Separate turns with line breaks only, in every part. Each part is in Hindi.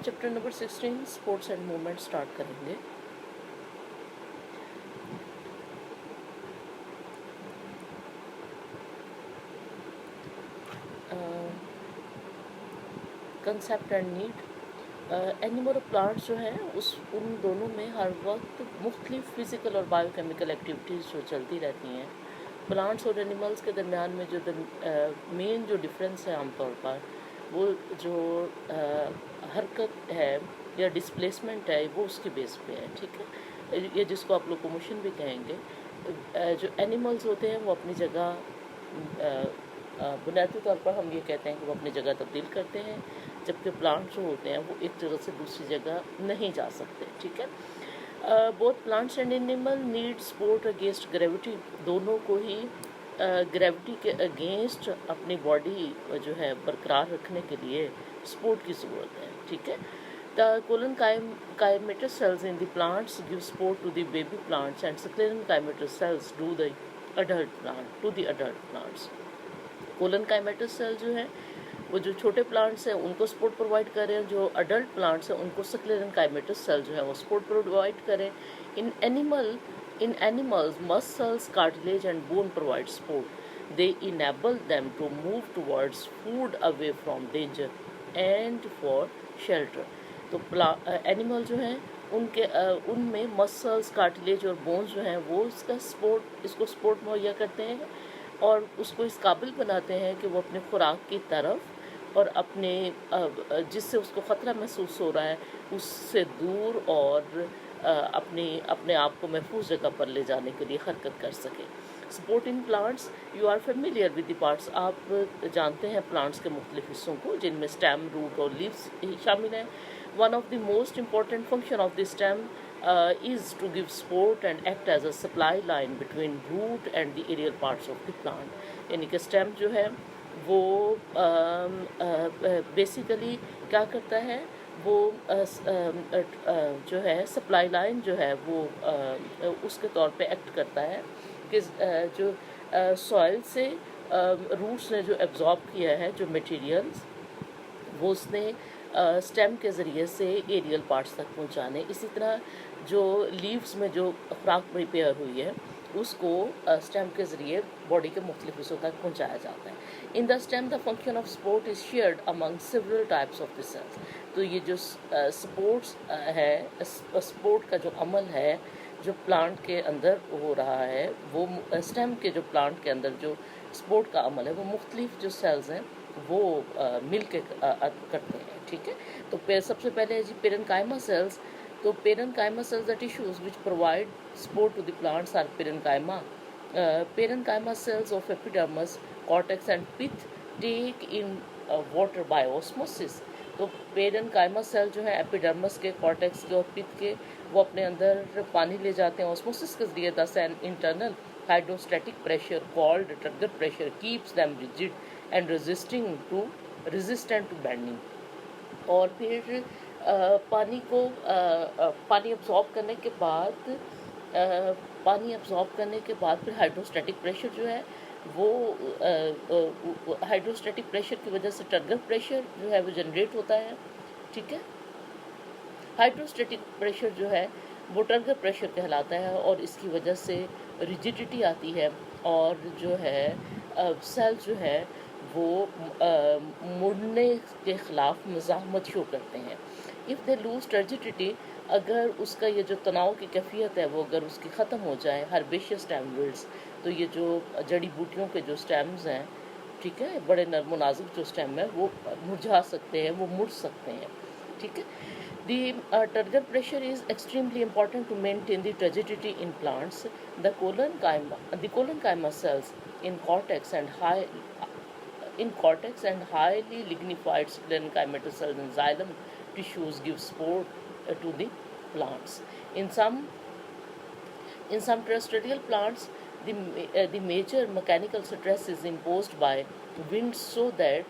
Chapter number 16 sports and movement start करेंगे। Concept and need. एनिमल और प्लांट्स जो हैं उन दोनों में हर वक्त मुख्तलिफ फिज़िकल और बायोकेमिकल एक्टिविटीज़ जो चलती रहती हैं। प्लांट्स और एनिमल्स के दरमियान में जो मेन जो डिफरेंस है आमतौर पर वो जो हरकत है या डिस्प्लेसमेंट है वो उसके बेस पे है, ठीक है। ये जिसको आप लोकोमोशन भी कहेंगे। जो एनिमल्स होते हैं वो अपनी जगह बुनियादी तौर पर हम ये कहते हैं कि वो अपनी जगह तब्दील करते हैं, जबकि प्लांट्स जो होते हैं वो एक जगह से दूसरी जगह नहीं जा सकते, ठीक है। Both plants and animal need support against gravity. दोनों को ही ग्रेविटी के अगेंस्ट अपनी बॉडी जो है बरकरार रखने के लिए सपोर्ट की ज़रूरत है, ठीक है। The colon-chymatous cells in the plants give support to the baby plants and sclerenchymatous cells do the adult plants. कोलन-chymatous सेल जो है वो जो छोटे प्लांट्स हैं उनको सपोर्ट प्रोवाइड करें, जो अडल्ट प्लांट्स हैं उनको sclerenchymatous सेल जो है वो सपोर्ट प्रोवाइड करें। In animals muscles, cartilage and bone provide support. They enable them to move towards food away from danger and for shelter. तो एनिमल जो हैं उनमें मसल्स, कार्टिलेज और बोन्स जो हैं वो इसको सपोर्ट मुहैया करते हैं और उसको इस काबिल बनाते हैं कि वो अपने खुराक की तरफ और अपने जिससे उसको ख़तरा महसूस हो रहा है उससे दूर और अपने आप को महफूज जगह पर ले जाने के लिए हरकत कर सके। Support in plants, you are familiar with the parts. आप जानते हैं प्लांट्स के मुख्तलिफ हिस्सों को जिनमें स्टेम, रूट और लीव्स शामिल हैं। One of the most important function of the stem is to give support and act as a supply line between root and the aerial parts of the plant। यानी कि स्टेम जो है वो बेसिकली क्या करता है, वो जो है सप्लाई लाइन जो है वो उसके तौर पे एक्ट करता है कि जो सॉइल से रूट्स ने जो एब्जॉर्ब किया है जो मटेरियल्स वो उसने स्टेम के ज़रिए से एरियल पार्ट्स तक पहुंचाने। इसी तरह जो लीव्स में जो खुराक प्रिपेयर हुई है उसको स्टेम के ज़रिए बॉडी के मुख्तलिफ हिस्सों तक पहुंचाया जाता है। In the stem the function of support is shared among several types of the cells. तो ये जो सपोर्ट्स है, सपोर्ट का जो अमल है जो प्लांट के अंदर हो रहा है वो स्टेम के जो प्लांट के अंदर जो सपोर्ट का अमल है वो मुख्तलिफ जो सेल्स हैं वो मिल के करते हैं, ठीक है। तो सबसे पहले है जी पेरेन्काइमा सेल्स। तो parenchyma cells the tissues which provide support to the plants are parenchyma. Parenchyma cells of epidermis, cortex and pith take in water by osmosis. तो पेरेन्काइमा सेल जो है एपिडर्मस के, कॉर्टेक्स के और पिथ के वो अपने अंदर पानी ले जाते हैं ऑस्मोसिस के जरिए। Thus an internal hydrostatic pressure called turgor pressure keeps them rigid and resistant to bending. और फिर पानी अब्जॉर्ब करने के बाद फिर हाइड्रोस्टैटिक प्रेशर जो है वो हाइड्रोस्टैटिक प्रेशर की वजह से ट्रिगर प्रेशर जो है वो जनरेट होता है, ठीक है। हाइड्रोस्टैटिक प्रेशर जो है वो ट्रिगर प्रेशर कहलाता है और इसकी वजह से रिजिडिटी आती है और जो है सेल जो है वो मुड़ने के ख़िलाफ़ मज़ाहमत शो करते हैं। इफ़ दे लूज टर्जिडिटी, अगर उसका ये जो तनाव की कैफियत है वो अगर उसकी ख़त्म हो जाए, हर्बेशियस स्टेम विल्स, तो ये जो जड़ी बूटियों के जो स्टेम्स हैं, ठीक है, बड़े नर्म नाजुक जो स्टेम है वो मुरझा सकते हैं, वो मुड़ सकते हैं, ठीक है। The turgor pressure is extremely important to maintain the turgidity in plants. The colon-chyma cells in cortex and highly lignified sclerenchymatous cells and xylem tissues give support to the plants. In some terrestrial plants, the major mechanical stress is imposed by wind, so that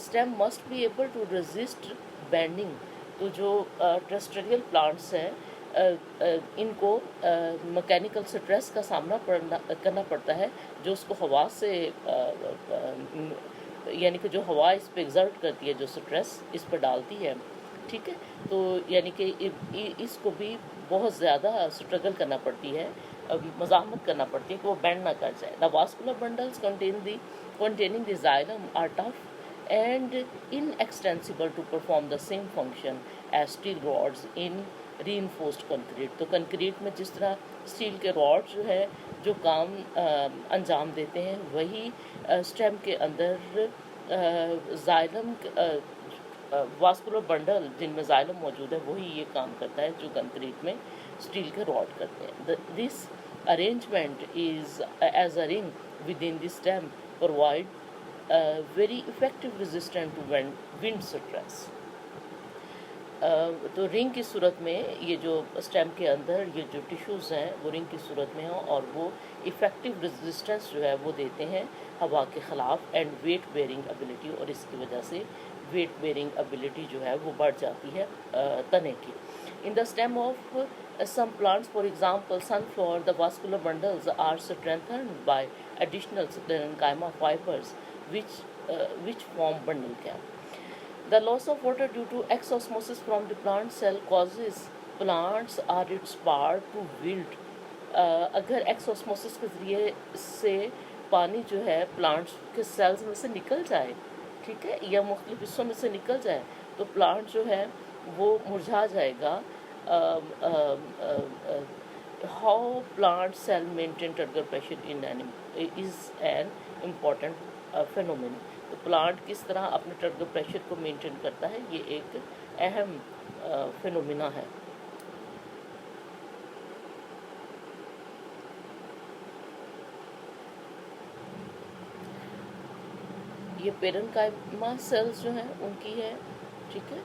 stem must be able to resist bending. तो जो टेरेस्ट्रियल प्लांट्स हैं इनको मैकेनिकल स्ट्रेस का सामना करना पड़ता है जो उसको हवा से यानी कि जो हवा इस पे एग्जर्ट करती है, जो स्ट्रेस इस पर डालती है ठीक है। तो यानी कि इसको भी बहुत ज़्यादा स्ट्रगल करना पड़ती है, मज़ाहमत करना पड़ती है कि वो बैंड ना कर जाए। The vascular bundles containing the xylem are tough and inextensible to perform the same function as steel rods in reinforced concrete। तो कंक्रीट में जिस तरह स्टील के रॉड जो है जो काम अंजाम देते हैं, वही स्टेम के अंदर जाइलम वास्कुलर बंडल जिनमें जाइलम मौजूद है वही ये काम करता है जो कंक्रीट में स्टील के रॉड करते हैं। This arrangement is as a ring with in the stem provide very effective resistant to wind stress. तो रिंग की सूरत में ये जो स्टेम के अंदर ये जो टिश्यूज़ हैं वो रिंग की सूरत में हैं और वो इफ़ेक्टिव रेजिस्टेंस जो है वो देते हैं हवा के ख़िलाफ़ एंड वेट बेयरिंग एबिलिटी, और इसकी वजह से वेट बेयरिंग एबिलिटी जो है वो बढ़ जाती है तने की। इन the stem of some plants, for example sunflower, the vascular bundles are strengthened by additional sclerenchyma fibers which form bundle cap. The loss of water due to exosmosis from the plant cell causes plants or its part to wilt। अगर एक्सोस्मोसिस के ज़रिए से पानी जो है प्लांट्स के सेल्स में से निकल जाए, ठीक है, या मुख्तलिफ हिस्सों में से निकल जाए तो प्लांट जो है वो मुरझा जाएगा। How plant cell maintain turgor pressure in is an important phenomenon. तो प्लांट किस तरह अपने टर्गर प्रेशर को मेंटेन करता है, ये एक अहम फेनोमेना है। ये पेरेन्काइमा सेल्स जो हैं उनकी है, ठीक है।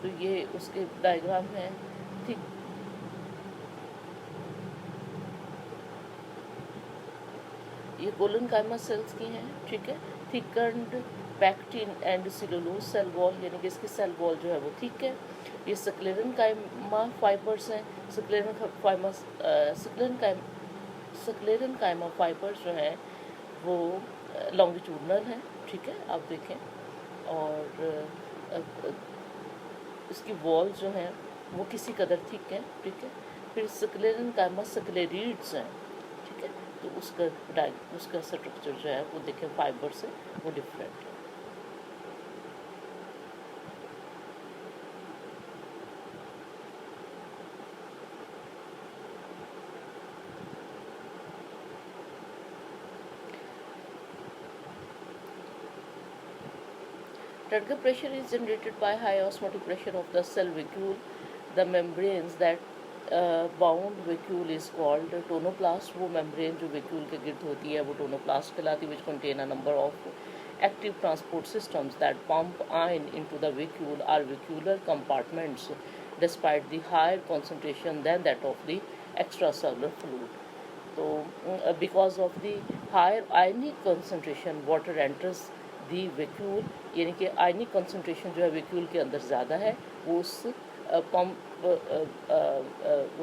तो ये उसके डायग्राम है, ठीक। ये कोलेनकाइमा सेल्स की हैं, ठीक है। Thickened pectin and cellulose cell wall, यानी कि इसकी सेल वॉल जो है वो ठीक है। ये स्क्लेरेनकाइमा फाइबर्स हैं। स्क्लेरेनकाइमा फाइबर्स जो हैं वो लॉन्गिट्यूडनल हैं, ठीक है, आप देखें। और इसकी वॉल जो हैं वो किसी कदर थिक है, ठीक है। फिर स्क्लेरेनकाइमा स्क्लेरीड्स हैं, ठीक है। तो उसका स्ट्रक्चर जो है वो देखें फाइबर से वो डिफरेंट है। Turgor pressure is generated by high osmotic pressure of the cell vacuole. The membranes that bound vacuole is called tonoplast. वो मेम्ब्रेन जो वैक्यूल के गिर्द होती है वो टोनोप्लास्ट कहलाती है, which contain a number of active transport systems that pump ion into the vacuole or vacuolar compartments despite the higher concentration than that of the extracellular fluid. So because of the higher ionic concentration water enters the vacuole, यानी कि ionic concentration जो है vacuole के अंदर ज़्यादा है वो उस पंप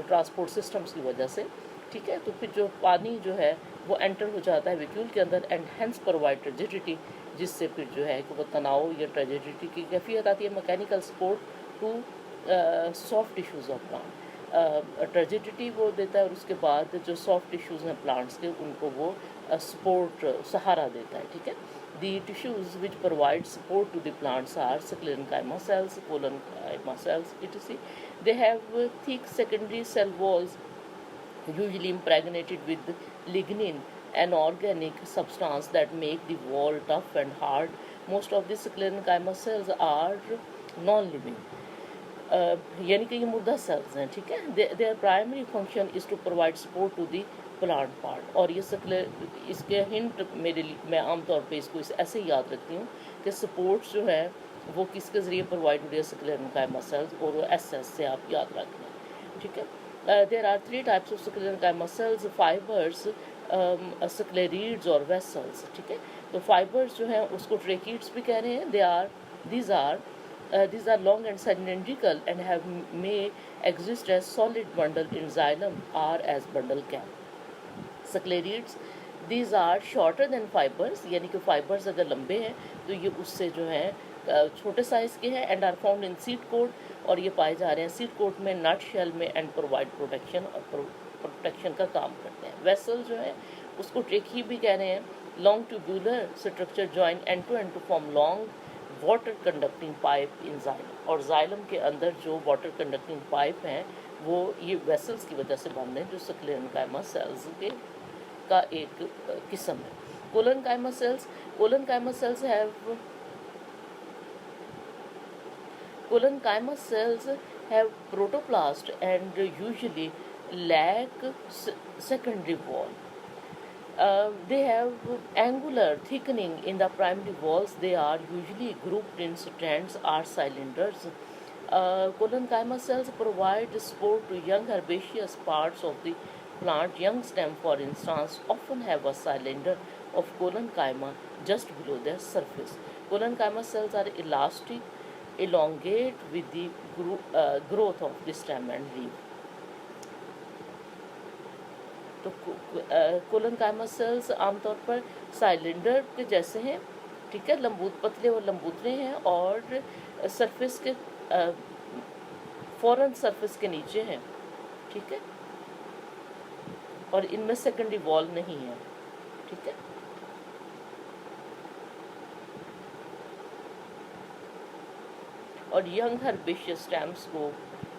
ट्रांसपोर्ट सिस्टम्स की वजह से, ठीक है। तो फिर जो पानी जो है वो एंटर हो जाता है वैक्यूल के अंदर एंड हेंस प्रोवाइड ट्रेजिडिटी, जिससे फिर जो है कि वो तनाव या ट्रेजिडिटी की कैफियत आती है। Mechanical support to soft tissues of plant, turgidity वो देता है और उसके बाद जो सॉफ्ट टिश्यूज़ हैं प्लांट्स के उनको वो सपोर्ट सहारा देता है, ठीक है। The tissues which provide support to the plants are sclerenchyma cells, collenchyma cells, etc. They have thick secondary cell walls, usually impregnated with lignin, an organic substance that make the wall tough and hard. Most of the sclerenchyma cells are non-living. यानी कि ये मुर्दा सेल्स हैं, ठीक है। Their primary function is to provide support to the plant part. और ये इसके हिंट मेरे लिए मैं आमतौर पे इसको ऐसे ही याद रखती हूँ कि सपोर्ट्स जो है वो किसके ज़रिए प्रोवाइड हो रही है, स्क्लेरेनकाइमा सेल्स, और वो एस से आप याद रखना, ठीक है। There are 3 types of sclerenchyma cells, fibres, sclereids और वेसल्स, ठीक है। तो फाइबर्स जो हैं उसको ट्रेकीड्स भी कह रहे हैं। These are long and cylindrical and may exist as solid bundle in xylem or as bundle cap. Sclerids, these are shorter than fibers, यानी कि fibers अगर लंबे हैं तो ये उससे जो है छोटे साइज़ के हैं and are found in seed coat, और ये पाए जा रहे हैं सीड कोट में, नट शेल में, एंड प्रोवाइड प्रोटेक्शन और प्रोटेक्शन का काम करते हैं। वेसल जो है उसको ट्रेकी भी कह रहे हैं। Long tubular structure join end to form long water conducting pipe in xylem, और जाइलम के अंदर जो वाटर कंडक्टिंग पाइप हैं वो ये वेसल्स की वजह से बन रहे हैं, जो स्क्लेरेनकाइमा सेल्स के का एक किस्म है। Collenchyma sales have protoplast and usually lack secondary wall. They have angular thickening in the primary walls. They are usually grouped in strands or cylinders. Collenchyma cells provide support to young herbaceous parts of the plant. Young stem, for instance, often have a cylinder of collenchyma just below their surface. Collenchyma cells are elastic, elongate with the growth of the stem and leaf. तो कोलनकाइमा सेल्स आमतौर पर साइलेंडर के जैसे हैं, ठीक है, पतले और लंबूतरे हैं, और सरफेस के फॉरन सरफेस के नीचे हैं, ठीक है, और इनमें सेकेंडरी वॉल नहीं है, ठीक है। और यंग हर्बेशियस स्टेम्स को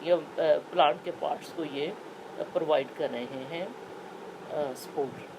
या प्लांट के पार्ट्स को ये प्रोवाइड कर रहे हैं सपोर्ट।